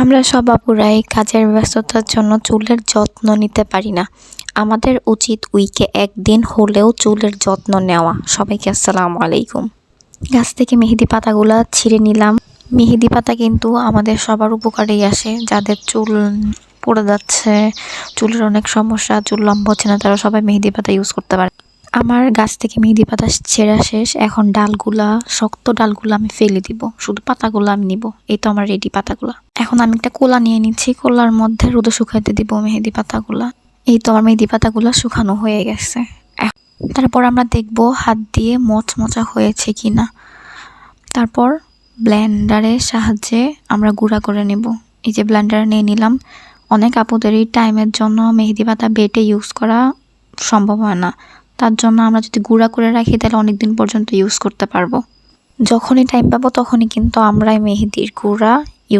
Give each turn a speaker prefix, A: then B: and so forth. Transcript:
A: আমরা সব আপুরাই কাজের ব্যস্ততার জন্য চুলের যত্ন নিতে পারি না। আমাদের উচিত উইকে একদিন হলেও চুলের যত্ন নেওয়া। সবাইকে আসসালামু আলাইকুম। গাছ থেকে মেহেদি পাতাগুলা ছিঁড়ে নিলাম। মেহেদি পাতা কিন্তু আমাদের সবার উপকারেই আসে। যাদের চুল পড়ে যাচ্ছে, চুলের অনেক সমস্যা, চুল লম্বা হচ্ছে না, তারা সবাই মেহেদি পাতা ইউজ করতে পারে। আমার গাছ থেকে মেহেদি পাতা ছেঁড়া শেষ। এখন ডালগুলা, শক্ত ডালগুলা আমি ফেলে দিব, শুধু পাতাগুলো আমি নিব। এই তো আমার রেডি পাতাগুলা। এখন আমি একটা কোলা নিয়ে নিচ্ছি, কোলার মধ্যে রোদে শুকাইতে দিব মেহেদি পাতাগুলা। এই তো আমার মেহেদি পাতাগুলা শুকানো হয়ে গেছে। তারপর আমরা দেখব হাত দিয়ে মচমচা হয়েছে কিনা। তারপর ব্লেন্ডারের সাহায্যে আমরা গুঁড়া করে নেব। এই যে ব্লেন্ডার নিয়ে নিলাম। অনেক আপুদেরই টাইমের জন্য মেহেদি পাতা বেটে ইউজ করা সম্ভব হয় না, তার জন্য আমরা যদি গুঁড়া করে রাখি তাহলে অনেক দিন পর্যন্ত ইউজ করতে পারবো। যখনই টাইম পাবো তখনই কিন্তু আমরা মেহেদির গুঁড়া